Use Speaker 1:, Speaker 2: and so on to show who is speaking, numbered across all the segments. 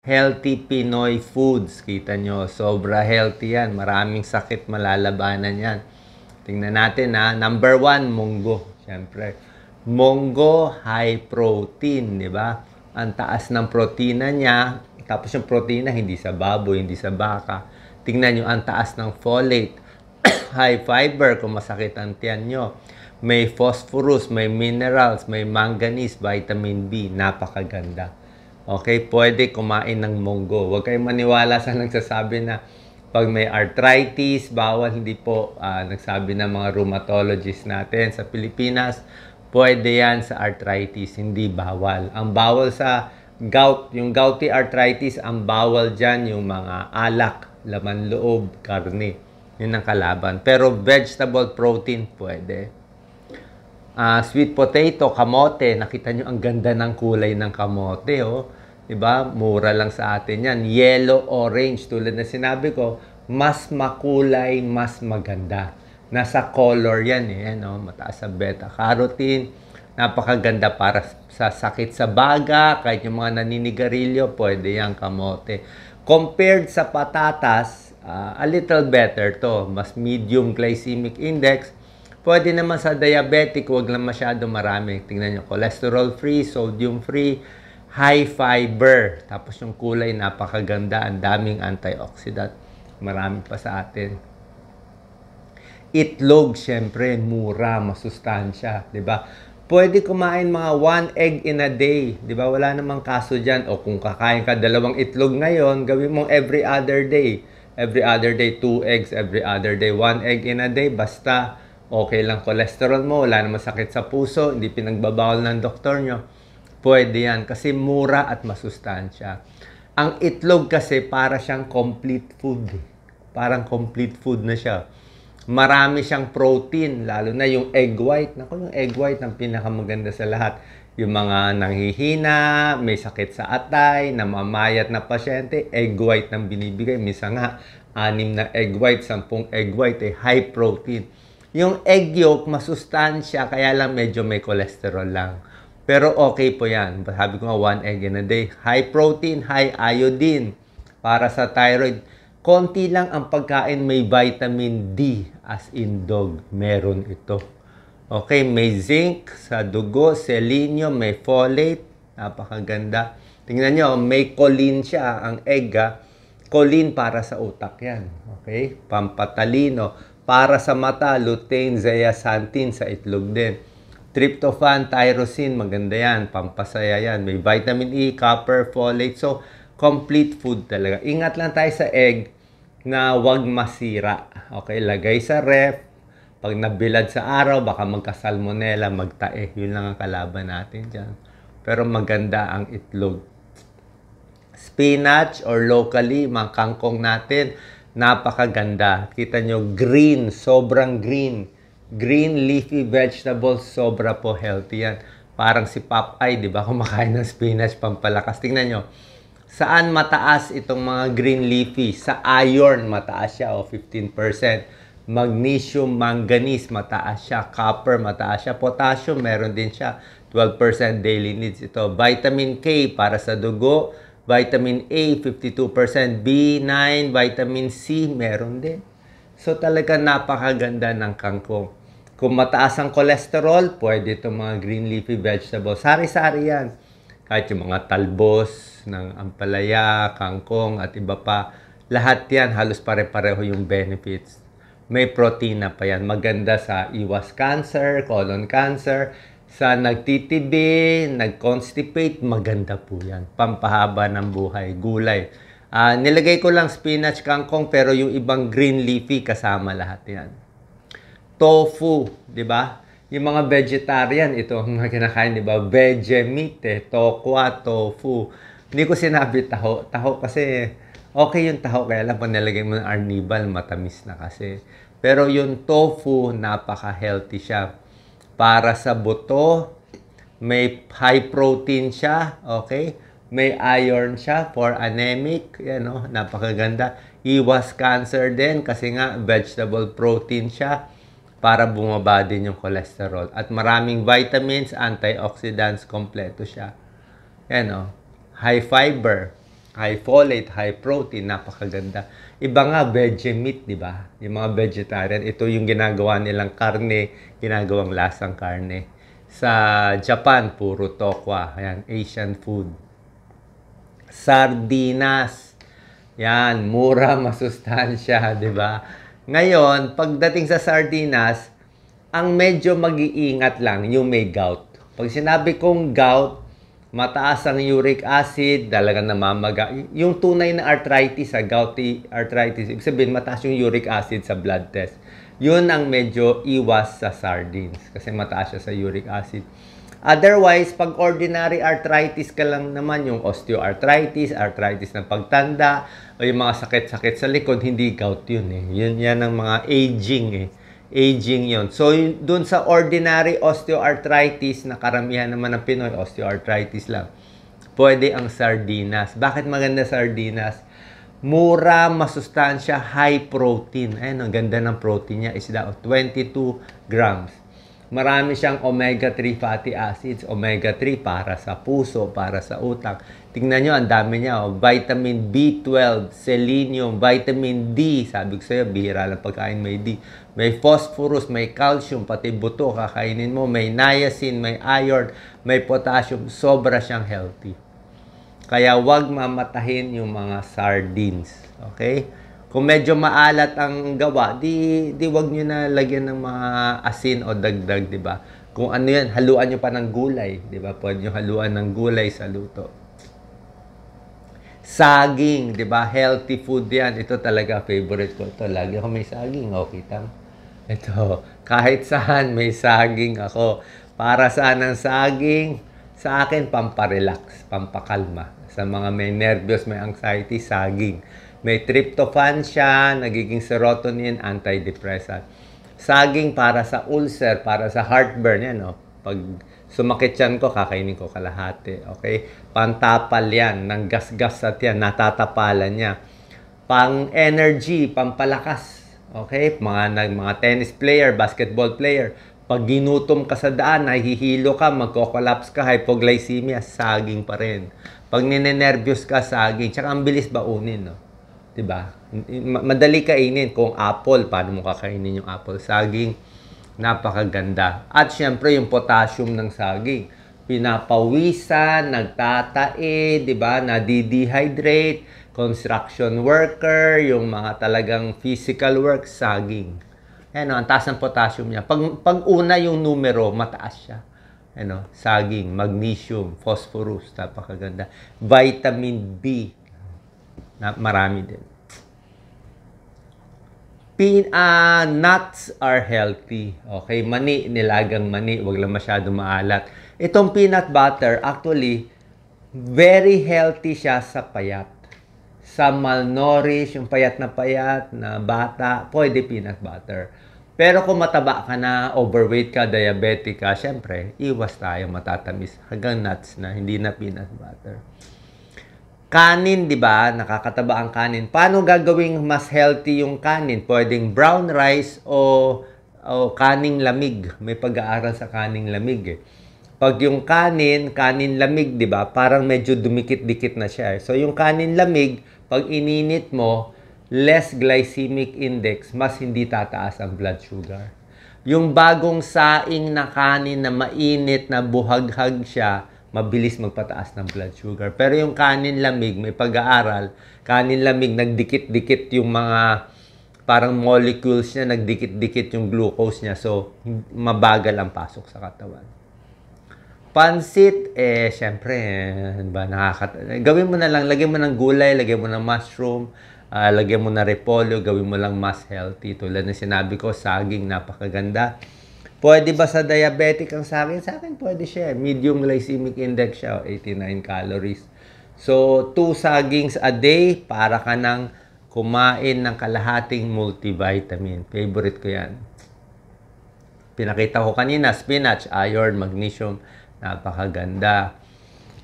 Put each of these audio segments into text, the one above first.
Speaker 1: Healthy Pinoy foods. Kita nyo, sobra healthy yan. Maraming sakit malalabanan yan. Tingnan natin ha. Number 1, munggo. Siyempre. Munggo, high protein, di ba? Ang taas ng protina niya. Tapos yung protina, hindi sa baboy, hindi sa baka. Tingnan nyo, ang taas ng folate. High fiber, kung masakit ang tiyan nyo. May phosphorus, may minerals, may manganese, vitamin B. Napakaganda. Okay, pwede kumain ng munggo. Huwag kayong maniwala sa nagsasabi na pag may arthritis, bawal. Hindi po nagsabi ng mga rheumatologist natin sa Pilipinas, pwede yan sa arthritis, hindi bawal. Ang bawal sa gout, yung gouty arthritis, ang bawal dyan yung mga alak, laman loob, karne. Yun ang kalaban. Pero vegetable protein, pwede. Sweet potato, kamote. Nakita nyo ang ganda ng kulay ng kamote, oh. Diba? Mura lang sa atin yan. Yellow, orange. Tulad na sinabi ko, mas makulay, mas maganda. Nasa color yan eh. No? Mataas sa beta-carotene. Napakaganda para sa sakit sa baga. Kahit yung mga naninigarilyo, pwede yan, kamote. Compared sa patatas, a little better to. Mas medium glycemic index. Pwede naman sa diabetic, huwag lang masyado marami. Tingnan nyo, cholesterol free, sodium free, high fiber. Tapos yung kulay, napakaganda. Ang daming antioxidant. Marami pa sa atin. Itlog, syempre, mura, masustansya. Diba? Pwede kumain mga 1 egg in a day. Diba? Wala namang kaso dyan. O kung kakain ka 2 itlog ngayon, gawin mong every other day. Every other day, 2 eggs. Every other day, 1 egg in a day. Basta okay lang cholesterol mo, wala namang sakit sa puso, hindi pinagbabawal ng doktor nyo, pwede yan kasi mura at masustansya. Ang itlog kasi para siyang complete food. Parang complete food na siya. Marami siyang protein, lalo na yung egg white. Naku, yung egg white ang pinakamaganda sa lahat. Yung mga nanghihina, may sakit sa atay, namamayat na pasyente, egg white nang binibigay. Minsan nga, 6 na egg white, 10 egg white, high protein. Yung egg yolk, masustansya, kaya lang medyo may cholesterol lang. Pero okay po yan. Sabi ko nga, 1 egg in a day. High protein, high iodine. Para sa thyroid, konti lang ang pagkain may vitamin D, as in dog. Meron ito. Okay, may zinc sa dugo, selenium, may folate. Napakaganda. Tingnan nyo, may choline siya, ang egg. Choline para sa utak yan. Okay, pampatalino. Para sa mata, lutein, zeaxanthin sa itlog din. Tryptophan, tyrosine, maganda yan. Pampasaya yan. May vitamin E, copper, folate. So, complete food talaga. Ingat lang tayo sa egg na wag masira. Okay, lagay sa ref. Pag nabilad sa araw, baka magka-salmonella, magtae. Yun lang ang kalaban natin dyan. Pero maganda ang itlog. Spinach or locally, mga kangkong natin, napakaganda. Kita nyo, green, sobrang green. Green leafy vegetables, sobra po healthy yan. Parang si Popeye, di ba? Kumakain ng spinach, pampalakas. Tingnan nyo, saan mataas itong mga green leafy? Sa iron, mataas siya, o 15%. Magnesium, manganese, mataas siya. Copper, mataas siya. Potassium, meron din siya. 12% daily needs ito. Vitamin K, para sa dugo. Vitamin A, 52%. B9, vitamin C, meron din. So, talaga napakaganda ng kangkong. Kung mataas ang cholesterol, pwede itong mga green leafy vegetables. Sari-sari yan. Kahit yung mga talbos ng ampalaya, kangkong, at iba pa. Lahat yan, halos pare-pareho yung benefits. May protina pa yan. Maganda sa iwas cancer, colon cancer, sa nagtitibi, nag-constipate, maganda po yan. Pampahaba ng buhay, gulay. Nilagay ko lang spinach, kangkong, pero yung ibang green leafy kasama lahat yan. Tofu, di ba? Yung mga vegetarian, ito ang kinakain, di ba? Veggie meat, tokwa, tofu. Hindi ko sinabi taho. Taho kasi, okay yung taho, kaya lang pag nilagay mo ng arnibal, matamis na kasi. Pero yung tofu, napaka-healthy siya. Para sa buto, may high protein siya, okay? May iron siya for anemic, yan o, napakaganda. Iwas cancer din kasi nga vegetable protein siya para bumaba din yung cholesterol. At maraming vitamins, antioxidants, kompleto siya. Yan o, high fiber. high folate, high protein, napakaganda. Iba nga, veggie meat, di ba? Yung mga vegetarian, ito yung ginagawa nilang karne, ginagawang lasang karne. Sa Japan, puro tokwa. Ayan, Asian food. Sardinas. Yan, mura, masustansya, di ba? Ngayon, pagdating sa sardinas, ang medyo mag-iingat lang yung may gout. Pag sinabi kong gout, mataas ang uric acid, talagang namamaga. Yung tunay na arthritis, gouty arthritis, ibig sabihin mataas yung uric acid sa blood test. Yun ang medyo iwas sa sardines kasi mataas siya sa uric acid. Otherwise, pag ordinary arthritis ka lang naman, yung osteoarthritis, arthritis ng pagtanda, o yung mga sakit-sakit sa likod, hindi gout yun eh. Yan ang mga aging eh. Aging yon. So, dun sa ordinary osteoarthritis, na karamihan naman ng Pinoy, osteoarthritis lang, pwede ang sardinas. Bakit maganda sardinas? Mura, masustansya, high protein. Ayun, ang ganda ng protein niya, isda of 22 grams. Marami siyang omega-3 fatty acids. Omega-3 para sa puso, para sa utak. Tingnan nyo, ang dami niya. Oh. Vitamin B12, selenium, vitamin D. Sabi ko sa'yo, bihira lang pagkain may D. May phosphorus, may calcium, pati buto. Kakainin mo, may niacin, may iron, may potassium. Sobra siyang healthy. Kaya wag mamatahin yung mga sardines. Okay? Kung medyo maalat ang gawa, di wag nyo na lagyan ng mga asin o dagdag, di ba? Kung ano yan, haluan nyo pa ng gulay, di ba? Pwede nyo haluan ng gulay sa luto. Saging, di ba? Healthy food yan. Ito talaga, favorite ko. Ito, lagi ako may saging. Okay, tam. Ito, kahit saan may saging ako. Para saan ang saging? Sa akin, pamparelax, pampakalma. Sa mga may nervyos, may anxiety, saging. May tryptophan siya, nagiging serotonin, antidepressant. Saging para sa ulcer, para sa heartburn, yan, no? Pag sumakit yan ko, kakainin ko kalahati, okay? Pantapal yan, ng gas-gas at yan, natatapalan niya. Pang-energy, pampalakas, okay? Mga tennis player, basketball player, pag ginutom ka sa daan, nahihilo ka, magko-collapse ka, hypoglycemia, saging pa rin. Pag ninenervyos ka, saging. Tsaka ang bilis baunin, no? Diba? Madali kainin. Kung apple, paano mo kakainin yung apple? Saging, napakaganda. At syempre, yung potassium ng saging. Pinapawisan, nagtatae, diba? Nadi-dehydrate, construction worker, yung mga talagang physical work, saging. Ano, ang taas ng potassium niya. Pag una yung numero, mataas siya. Ano, saging, magnesium, phosphorus, napakaganda. Vitamin B, na marami din. Nuts are healthy. Okay, mani, nilagang mani, wag lang masyado maalat. Itong peanut butter, actually, very healthy siya sa payat. Sa malnourished, yung payat na bata, pwede peanut butter. Pero kung mataba ka na, overweight ka, diabetic ka, syempre, iwas tayo matatamis. Hanggang nuts na, hindi na peanut butter. Kanin, di ba? Nakakataba ang kanin. Paano gagawing mas healthy yung kanin? Pwedeng brown rice o kaning lamig. May pag-aaral sa kaning lamig eh. Pag yung kanin lamig, di ba? Parang medyo dumikit-dikit na siya. So yung kanin lamig, pag ininit mo, less glycemic index, mas hindi tataas ang blood sugar. Yung bagong saing na kanin na mainit, na buhaghag siya, mabilis magpataas ng blood sugar. Pero yung kanin lamig, may pag-aaral, kanin lamig, nagdikit-dikit yung mga parang molecules niya, nagdikit-dikit yung glucose niya. So, mabagal ang pasok sa katawan. Pansit, syempre, gawin mo na lang, lagyan mo ng gulay, lagyan mo ng mushroom, lagyan mo na repolyo, gawin mo lang mas healthy. Tulad ng sinabi ko, saging, napakaganda. Pwede ba sa diabetic ang saging? Sa akin pwede siya. Medium glycemic index siya, 89 calories. So, 2 sagings a day para ka nang kumain ng kalahating multivitamin. Favorite ko yan. Pinakita ko kanina, spinach, iron, magnesium, napakaganda.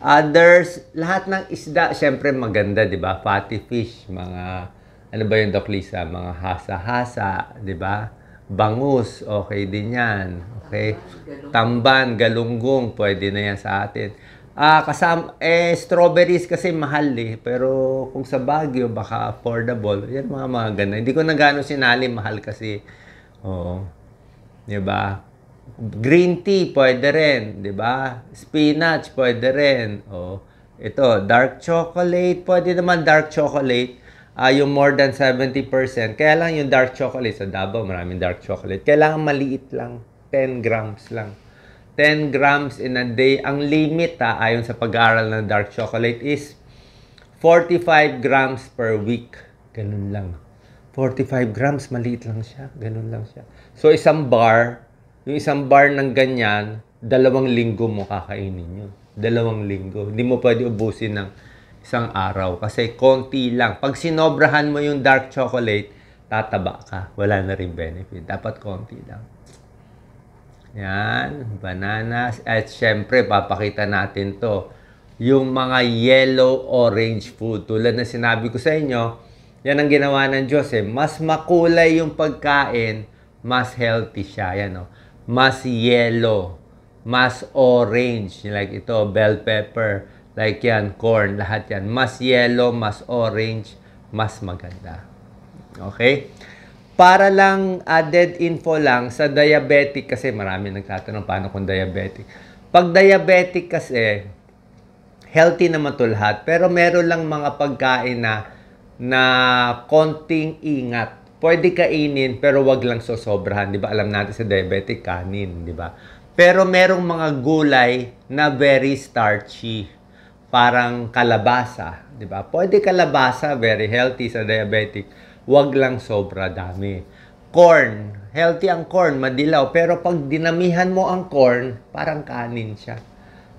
Speaker 1: Others, lahat ng isda, syempre maganda, di ba? Fatty fish, mga, ano ba yung Doc Lisa? Mga hasa-hasa, di ba? Bangus, okay din yan. Okay? Tamban, galunggong, pwede na yan sa atin. Strawberries kasi mahal eh. Pero kung sa Baguio, baka affordable. Yan mga ganun. Hindi ko na gano'n sinali, mahal kasi. Oo. Diba? Green tea, pwede rin. Diba? Spinach, pwede rin. Oh. Ito, dark chocolate. Pwede naman dark chocolate. Yung more than 70%. Kaya lang yung dark chocolate. Sa Davao, maraming dark chocolate. Kailangan maliit lang. 10 grams lang. 10 grams in a day. Ang limit ayon sa pag-aaral ng dark chocolate is 45 grams per week. Ganun lang. 45 grams, maliit lang siya. Ganun lang siya. So, yung isang bar ng ganyan, 2 linggo mo kakainin yun. 2 linggo. Hindi mo pwede ubusin ng isang araw kasi konti lang. Pag sinobrahan mo yung dark chocolate, tataba ka. Wala na rin benefit. Dapat konti lang. Yan, bananas. At syempre, papakita natin to. Yung mga yellow-orange food. Tulad na sinabi ko sa inyo, yan ang ginawa ng Diyos eh. Mas makulay yung pagkain, mas healthy siya. Yan oh. Mas yellow, mas orange. Like ito, bell pepper. Like yan, corn, lahat yan. Mas yellow, mas orange, mas maganda. Okay? Para lang added info lang sa diabetic kasi marami nagtatanong paano kung diabetic. Pag diabetic kasi healthy naman to lahat pero meron lang mga pagkain na konting ingat. Pwede kainin pero wag lang sosobrahan, 'di ba? Alam natin sa diabetic kanin, 'di ba? Pero merong mga gulay na very starchy. Parang kalabasa, 'di ba? Pwede kalabasa, very healthy sa diabetic. Wag lang sobra dami. Corn, healthy ang corn, madilaw. Pero pag dinamihan mo ang corn, parang kanin siya.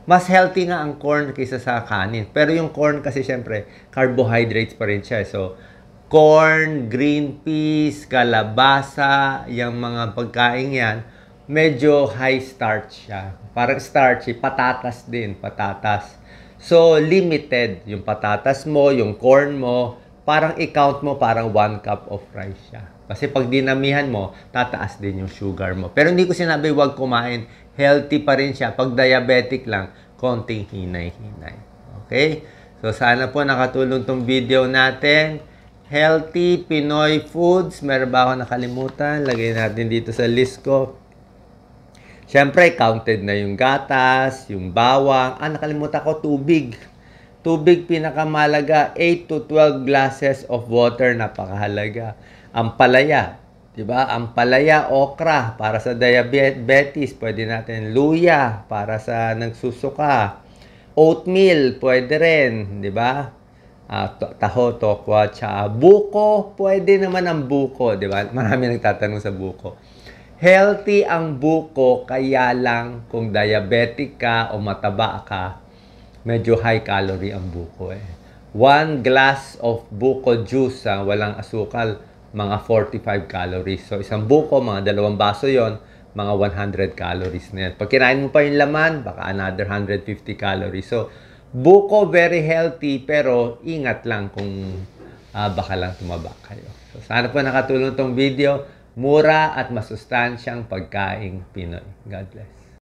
Speaker 1: Mas healthy nga ang corn kaysa sa kanin. Pero yung corn kasi syempre, carbohydrates pa rin siya. So, corn, green peas, kalabasa, yung mga pagkain yan, medyo high starch siya. Parang starchy, patatas din, patatas. So, limited yung patatas mo, yung corn mo, parang i-count mo parang 1 cup of rice siya. Kasi pag dinamihan mo, tataas din yung sugar mo. Pero hindi ko sinabi huwag kumain. Healthy pa rin siya. Pag diabetic lang, konting hinay-hinay. Okay? So sana po nakatulong tong video natin. Healthy Pinoy foods. Meron ba ako nakalimutan? Lagay natin dito sa list ko. Siyempre, counted na yung gatas, yung bawang. Nakalimutan ko, tubig. Tubig pinakamalaga, 8 to 12 glasses of water, napakahalaga. Ampalaya, 'di ba? Ampalaya, okra para sa diabetes, pwede natin luya para sa nagsusuka. Oatmeal, pwede rin, 'di ba? Taho, tokwa, tsaka buko, pwede naman ang buko, 'di ba? Marami nagtatanong sa buko. Healthy ang buko, kaya lang kung diabetic ka o mataba ka, medyo high calorie ang buko eh. 1 glass of buko juice, walang asukal, mga 45 calories. So, isang buko, mga 2 baso yon, mga 100 calories na yan. Pag kinain mo pa yung laman, baka another 150 calories. So, buko very healthy, pero ingat lang kung baka lang tumaba kayo. So, sana po nakatulong tong video. Mura at masustansyang pagkaing Pinoy. God bless.